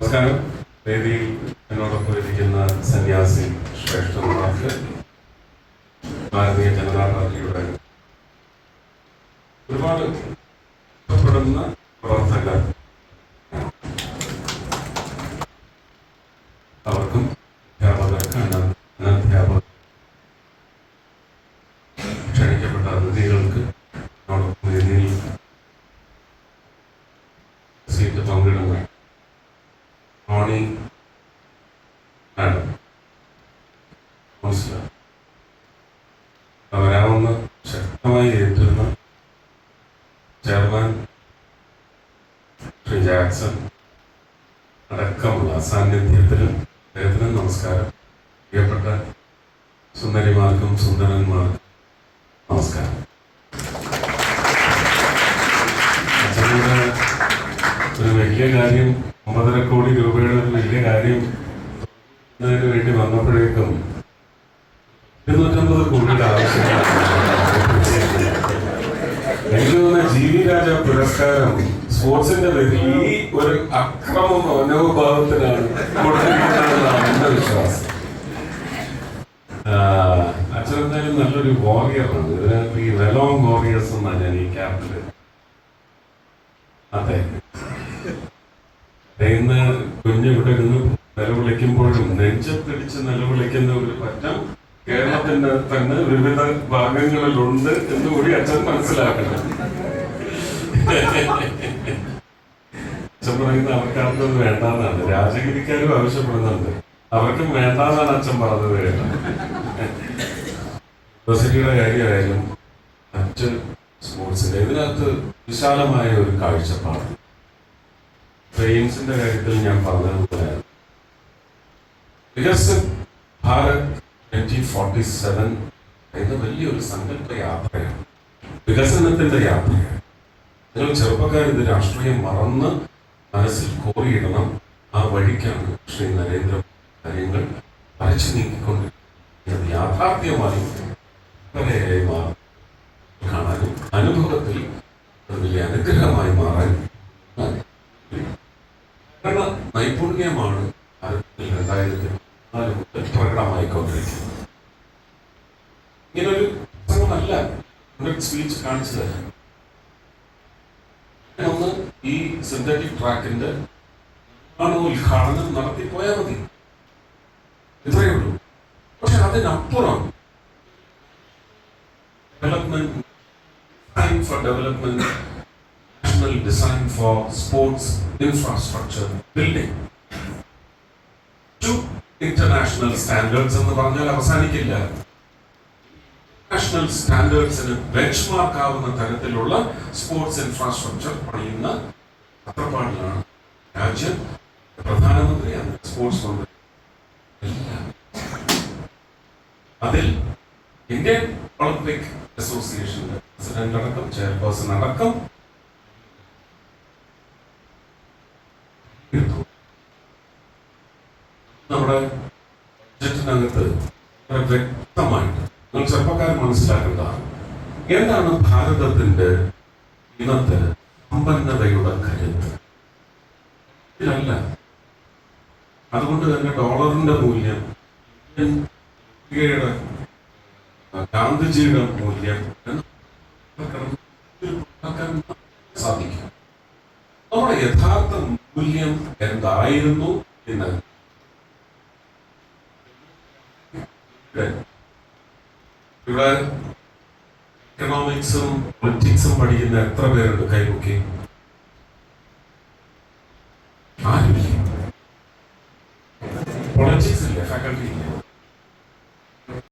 നമസ്കാരം. വേദിയിൽ എന്നോടൊപ്പം ഇരിക്കുന്ന സന്യാസി ശ്രേഷ്ഠന്മാർക്ക്, ഭാരതീയ ജനതാ പാർട്ടിയുടെ ഒരുപാട് ഇഷ്ടപ്പെടുന്ന പ്രവർത്തകർ, അവർക്കും അധ്യാപകർക്ക്, അനധ്യാപകർ, ക്ഷണിക്കപ്പെട്ട അതിഥികൾക്ക്, എന്നോടൊപ്പം വേദിയിൽ സീറ്റ് പങ്കിടുന്ന മോർണിംഗ് മാഡം കൗൺസിലർ, വരാമെന്ന് ശക്തമായി ഏറ്റിരുന്ന ചെയർമാൻ ശ്രീ ജാക്സൺ അടക്കമുള്ള സാന്നിധ്യത്തിലും അദ്ദേഹത്തിനും നമസ്കാരം. പ്രിയപ്പെട്ട സുന്ദരിമാർക്കും സുന്ദരന്മാർക്കും നമസ്കാരം. അച്ഛനോട് ഒരു വലിയ കാര്യം, 9.5 കോടി രൂപയുടെ ഒരു വലിയ കാര്യം വേണ്ടി വന്നപ്പോഴേക്കും 250 കോടിയുടെ ആവശ്യമാണ്. എനിക്ക് തോന്നുന്ന GV രാജ പുരസ്കാരം സ്പോർട്സിന്റെ പേരിൽ ഈ ഒരു അക്രമ മനോഭാവത്തിനാണ് കൊടുത്തിരിക്കുന്നതെന്നാണ് എന്റെ വിശ്വാസം. അച്ഛനെന്തായാലും നല്ലൊരു വാരിയറാണ്. ഇതിനകത്ത് ഈ വെലോങ് വാരിയേഴ്സ് എന്നാണ് ഞാൻ ഈ ക്യാമ്പില്. അതെ, ഇന്ന് കുഞ്ഞിവിടെ നിന്ന് നിലവിളിക്കുമ്പോഴും നെഞ്ചത്തിടിച്ച് നിലവിളിക്കുന്ന ഒരു പറ്റം കേരളത്തിന്റെ തന്നെ വിവിധ ഭാഗങ്ങളിലുണ്ട് എന്നുകൂടി അച്ഛൻ മനസ്സിലാക്കണം. അച്ഛൻ പറയുന്നത് അവർക്കതൊന്നും വേണ്ടാന്നാണ്. രാജഗിരിക്കാരും ആവശ്യപ്പെടുന്നുണ്ട്, അവർക്കും വേണ്ടാന്നാണ് അച്ഛൻ പറഞ്ഞത്. യൂണിവേഴ്സിറ്റിയുടെ കാര്യമായാലും മറ്റ് സ്പോർട്സിന്റെ ഇതിനകത്ത് വിശാലമായ ഒരു കാഴ്ചപ്പാട്. എയിംസിന്റെ കാര്യത്തിൽ ഞാൻ പറഞ്ഞതുപോലെ വികസിത് ഭാരത് 2047 എന്ന വലിയൊരു സങ്കല്പ യാത്രയാണ്, വികസനത്തിന്റെ യാത്രയാണ്. നിങ്ങൾ ചെറുപ്പക്കാർ ഇത് രാഷ്ട്രീയം മറന്ന് മനസ്സിൽ കോറിയിടണം. ആ വഴിക്കാണ് ശ്രീ നരേന്ദ്ര കാര്യങ്ങൾ വരച്ചു നീക്കിക്കൊണ്ടിരിക്കുന്നത്. യാഥാർത്ഥ്യമായി മാറും കാണാനും അനുഭവത്തിൽ വലിയ അനുഗ്രഹമായി മാറാൻ നൈപുണ്യമാണ് ഭാരതത്തിൽ 2004 മുതൽ പ്രകടമായിക്കൊണ്ടിരിക്കുന്നത്. ഇങ്ങനൊരു പ്രസംഗമല്ല സ്പീച്ച് കാണിച്ചത്. ഒന്ന്, ഈ സിന്തറ്റിക് ട്രാക്കിന്റെ ഉദ്ഘാടനം നടത്തിപ്പോയാൽ മതി, ഇത്രയേ ഉള്ളൂ. പക്ഷെ അതിനപ്പുറം development, for development, design for sports infrastructure building to international standards എന്ന് പറഞ്ഞാൽ അവസാനിക്കില്ല. നാഷണൽ സ്റ്റാൻഡേർഡ്സിന് ബെഞ്ച്മാർക്ക് ആവുന്ന തരത്തിലുള്ള സ്പോർട്സ് ഇൻഫ്രാസ്ട്രക്ചർ പണിയുന്ന തത്രപ്പാടിലാണ് രാജ്യം. പ്രധാനമന്ത്രി, സ്പോർട്സ് മന്ത്രി, അതിൽ ഇന്ത്യൻ ഒളിമ്പിക് അസോസിയേഷന്റെ പ്രസിഡന്റ് അടക്കം ചെയർപേഴ്സൺ അടക്കം നമ്മുടെ ബജറ്റിനകത്ത് വ്യക്തമായിട്ട് നിങ്ങൾ ചെറുപ്പക്കാർ മനസ്സിലാക്കേണ്ടതാണ് എന്താണ് ഭാരതത്തിന്റെ ഇന്നത്തെ സമ്പന്നതയുടെ കരുത്ത്. ഇതിലല്ല. അതുകൊണ്ട് തന്നെ ഡോളറിന്റെ മൂല്യം, ഗാന്ധിജിയുടെ മൂല്യം സാധിക്കും. നമ്മുടെ യഥാർത്ഥ മൂല്യം എന്തായിരുന്നു എന്ന് ഇവിടെ എക്കണോമിക്സും പൊളിറ്റിക്സും പഠിക്കുന്ന എത്ര പേരുണ്ട്? കൈമുക്കി ആരുമില്ല. പൊളിറ്റിക്സ് ഇല്ല, ഫാക്കൽറ്റി ഇല്ല.